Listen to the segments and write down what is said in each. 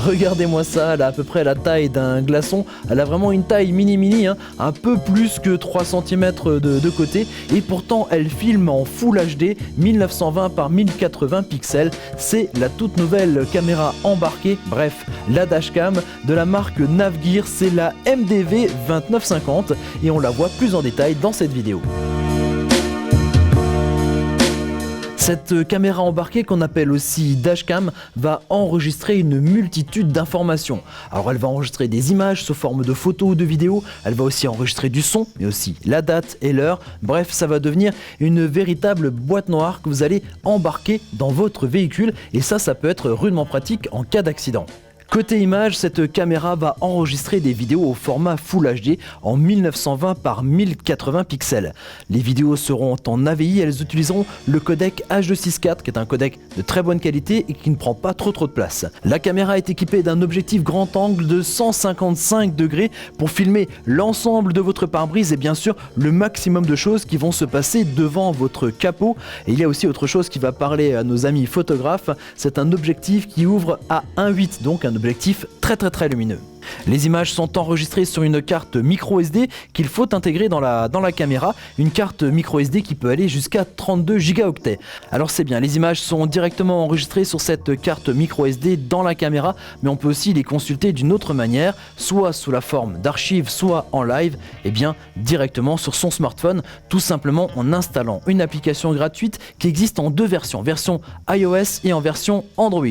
Regardez-moi ça, elle a à peu près la taille d'un glaçon, elle a vraiment une taille mini, un peu plus que 3 cm de côté, et pourtant elle filme en Full HD 1920 par 1080 pixels. C'est la toute nouvelle caméra embarquée, bref, la dashcam de la marque Navgear, c'est la MDV 2950 et on la voit plus en détail dans cette vidéo. Cette caméra embarquée qu'on appelle aussi dashcam va enregistrer une multitude d'informations. Alors elle va enregistrer des images sous forme de photos ou de vidéos, elle va aussi enregistrer du son, mais aussi la date et l'heure. Bref, ça va devenir une véritable boîte noire que vous allez embarquer dans votre véhicule et ça peut être rudement pratique en cas d'accident. Côté image, cette caméra va enregistrer des vidéos au format Full HD en 1920 par 1080 pixels. Les vidéos seront en AVI, elles utiliseront le codec H.264 qui est un codec de très bonne qualité et qui ne prend pas trop de place. La caméra est équipée d'un objectif grand angle de 155 degrés pour filmer l'ensemble de votre pare-brise et bien sûr le maximum de choses qui vont se passer devant votre capot. Et il y a aussi autre chose qui va parler à nos amis photographes, c'est un objectif qui ouvre à 1.8, donc un objectif très lumineux. Les images sont enregistrées sur une carte micro SD qu'il faut intégrer dans la caméra, une carte micro SD qui peut aller jusqu'à 32 gigaoctets. Alors c'est bien, les images sont directement enregistrées sur cette carte micro SD dans la caméra, mais on peut aussi les consulter d'une autre manière, soit sous la forme d'archives, soit en live, et bien directement sur son smartphone, tout simplement en installant une application gratuite qui existe en deux versions, version iOS et en version Android.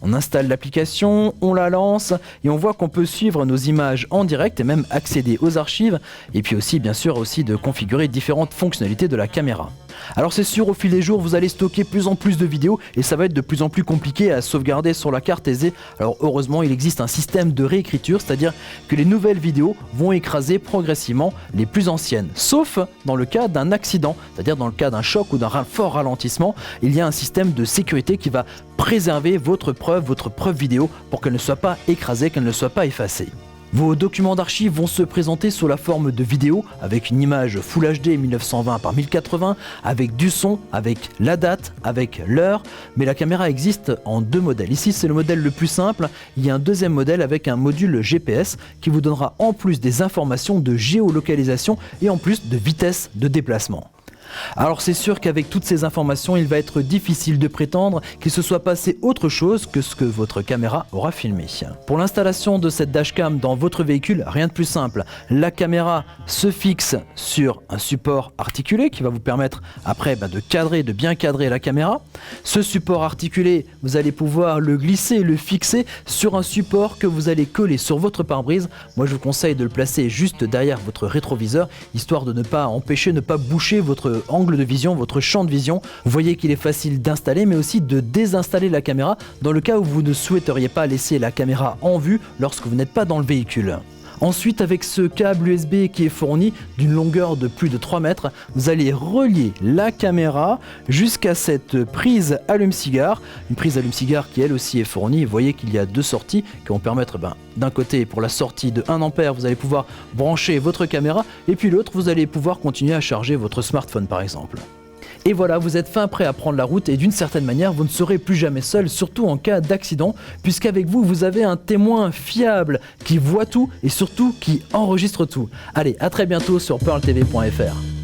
On installe l'application, on la lance et on voit qu'on peut suivre nos images en direct et même accéder aux archives et puis aussi bien sûr aussi de configurer différentes fonctionnalités de la caméra. Alors c'est sûr, au fil des jours vous allez stocker plus en plus de vidéos et ça va être de plus en plus compliqué à sauvegarder sur la carte SD. Alors heureusement il existe un système de réécriture, c'est-à-dire que les nouvelles vidéos vont écraser progressivement les plus anciennes. Sauf dans le cas d'un accident, c'est-à-dire dans le cas d'un choc ou d'un fort ralentissement, il y a un système de sécurité qui va préserver votre preuve vidéo pour qu'elle ne soit pas écrasée, qu'elle ne soit pas effacée. Vos documents d'archives vont se présenter sous la forme de vidéos avec une image Full HD 1920 par 1080, avec du son, avec la date, avec l'heure, mais la caméra existe en deux modèles. Ici c'est le modèle le plus simple, il y a un deuxième modèle avec un module GPS qui vous donnera en plus des informations de géolocalisation et en plus de vitesse de déplacement. Alors c'est sûr qu'avec toutes ces informations, il va être difficile de prétendre qu'il se soit passé autre chose que ce que votre caméra aura filmé. Pour l'installation de cette dashcam dans votre véhicule, rien de plus simple. La caméra se fixe sur un support articulé qui va vous permettre après de bien cadrer la caméra. Ce support articulé, vous allez pouvoir le glisser, le fixer sur un support que vous allez coller sur votre pare-brise. Moi je vous conseille de le placer juste derrière votre rétroviseur, histoire de ne pas boucher votre angle de vision, votre champ de vision. Vous voyez qu'il est facile d'installer mais aussi de désinstaller la caméra dans le cas où vous ne souhaiteriez pas laisser la caméra en vue lorsque vous n'êtes pas dans le véhicule. Ensuite, avec ce câble USB qui est fourni d'une longueur de plus de 3 mètres, vous allez relier la caméra jusqu'à cette prise allume-cigare. Une prise allume-cigare qui elle aussi est fournie. Vous voyez qu'il y a deux sorties qui vont permettre, d'un côté pour la sortie de 1 ampère, vous allez pouvoir brancher votre caméra et puis l'autre, vous allez pouvoir continuer à charger votre smartphone par exemple. Et voilà, vous êtes fin prêt à prendre la route et d'une certaine manière, vous ne serez plus jamais seul, surtout en cas d'accident, puisqu'avec vous, vous avez un témoin fiable qui voit tout et surtout qui enregistre tout. Allez, à très bientôt sur pearltv.fr.